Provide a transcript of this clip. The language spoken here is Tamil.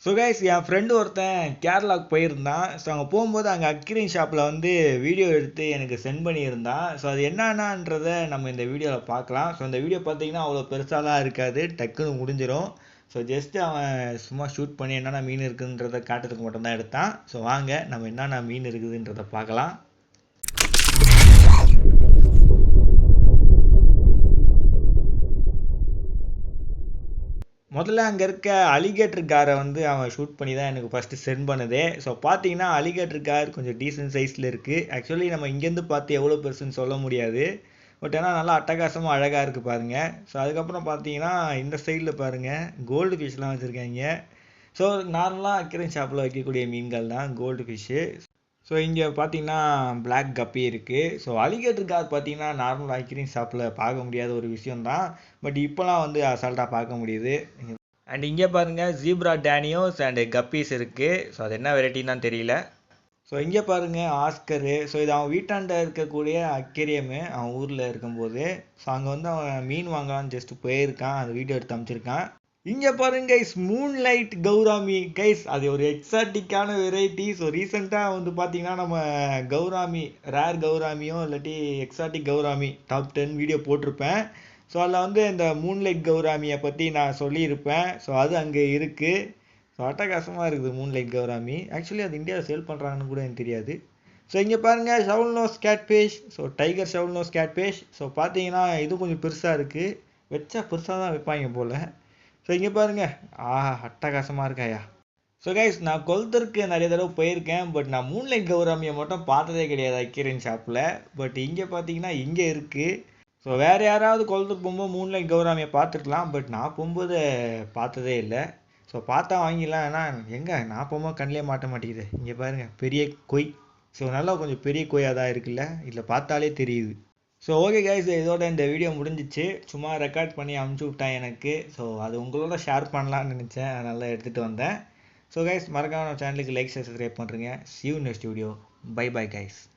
ஸோ கைஸ் என் ஃப்ரெண்டு ஒருத்தன் கேரளாவுக்கு போயிருந்தான். ஸோ அங்கே போகும்போது அங்கே அக்ரின் ஷாப்பில் வந்து வீடியோ எடுத்து எனக்கு சென்ட் பண்ணியிருந்தான். ஸோ அது என்னென்னன்றதை நம்ம இந்த வீடியோவில் பார்க்கலாம். ஸோ இந்த வீடியோ பார்த்தீங்கன்னா அவ்வளோ பெருசாலாம் இருக்காது, டக்குன்னு முடிஞ்சிடும். ஸோ ஜஸ்ட்டு அவன் சும்மா ஷூட் பண்ணி என்னென்ன மீன் இருக்குதுன்றதை காட்டுறதுக்கு மட்டும்தான் எடுத்தான். ஸோ வாங்க நம்ம என்னென்ன மீன் இருக்குதுன்றதை பார்க்கலாம். முதல்ல அங்கே இருக்க அலிகேட்டர் காரை வந்து அவன் ஷூட் பண்ணி தான் எனக்கு ஃபஸ்ட்டு சென்ட் பண்ணுதே. ஸோ பார்த்தீங்கன்னா அலிகேட்டர் கார் கொஞ்சம் டீசென்ட் சைஸில் இருக்குது. ஆக்சுவலி நம்ம இங்கேருந்து பார்த்து எவ்வளோ பெருசுன்னு சொல்ல முடியாது, பட் ஆனால் நல்லா அட்டகாசமாக அழகாக இருக்குது பாருங்கள். ஸோ அதுக்கப்புறம் பார்த்தீங்கன்னா இந்த சைடில் பாருங்கள் கோல்டு ஃபிஷ்லாம் வச்சுருக்காங்க. ஸோ நார்மலாக அக்வேரியம் ஷாப்பில் வைக்கக்கூடிய மீன்கள் தான் கோல்டு ஃபிஷ்ஷு. ஸோ இங்கே பார்த்தீங்கன்னா பிளாக் கப்பி இருக்குது. ஸோ அலிகேட்டர் கார் பார்த்தீங்கன்னா நார்மல் அக்வேரியம் ஷாப்பில் பார்க்க முடியாத ஒரு விஷயம்தான், பட் இப்போலாம் வந்து அசால்ட்டாக பார்க்க முடியுது. அண்ட் இங்கே பாருங்கள் ஜீப்ரா டேனியோஸ் அண்டு கப்பீஸ் இருக்குது. ஸோ அது என்ன வெரைட்டின்னு தான் தெரியல. ஸோ இங்கே பாருங்கள் ஆஸ்கரு. ஸோ இது அவன் வீட்டாண்ட இருக்கக்கூடிய அக்வேரியமு, அவன் ஊரில் இருக்கும்போது. ஸோ அங்கே வந்து அவன் மீன் வாங்கலான்னு ஜஸ்ட்டு போயிருக்கான், அந்த வீடியோ எடுத்து அமைச்சிருக்கான். இங்கே பாருங்க கைஸ் மூன்லைட் கௌராமி கைஸ், அது ஒரு எக்ஸாட்டிக்கான வெரைட்டி. ஸோ ரீசெண்டாக வந்து பார்த்தீங்கன்னா நம்ம கௌராமி ரேர் கௌராமியோ இல்லாட்டி எக்ஸாட்டிக் கௌராமி டாப் 10 வீடியோ போட்டிருப்பேன். ஸோ அதில் வந்து இந்த மூன்லைட் கௌராமியை பற்றி நான் சொல்லியிருப்பேன். ஸோ அது அங்கே இருக்குது. ஸோ அட்டகாசமாக இருக்குது மூன்லைட் கௌராமி. ஆக்சுவலி அது இந்தியாவில் சேல் பண்ணுறாங்கன்னு கூட எனக்கு தெரியாது. ஸோ இங்கே பாருங்கள் shovel nose catfish. So tiger shovel nose catfish. So பார்த்தீங்கன்னா இது கொஞ்சம் பெருசாக இருக்குது, வச்சா பெருசாக தான் வைப்பாங்க போல். ஸோ இங்கே பாருங்கள் அட்டகாசமாக இருக்காயா. ஸோ கைஸ் நான் கொல்தருக்கு நிறைய தடவை போயிருக்கேன், பட் நான் மூன்லைட் கௌராமியை மட்டும் பார்த்ததே கிடையாது அக்வேரியம் ஷாப்பில். பட் இங்கே பார்த்தீங்கன்னா இங்கே இருக்குது. ஸோ வேறு யாராவது கொல்தருக்கு போகும்போது மூன்லைட் கௌராமியை பார்த்துருக்கலாம், பட் நான் போகும்போது பார்த்ததே இல்லை. ஸோ பார்த்தா வாங்கிடலாம், ஆனால் எங்கே நான் போகும்போது கண்ணிலே மாட்ட மாட்டேங்குது. இங்கே பாருங்கள் பெரிய கொய். ஸோ நல்லா கொஞ்சம் பெரிய கொய்யாக தான் இருக்குல்ல, இதில் பார்த்தாலே தெரியுது. ஸோ ஓகே கைஸ், இதோட இந்த வீடியோ முடிஞ்சிச்சு. சும்மா ரெக்கார்ட் பண்ணி அமுச்சு விட்டேன் எனக்கு. ஸோ அது உங்களோட ஷேர் பண்ணலான்னு நினச்சேன், அதனால் எடுத்துகிட்டு வந்தேன். ஸோ கைஸ் மறக்காம நம்ம சேனலுக்கு லைக் சப்ஸ்கிரைப் பண்ணுறீங்க. see you next video. bye bye guys.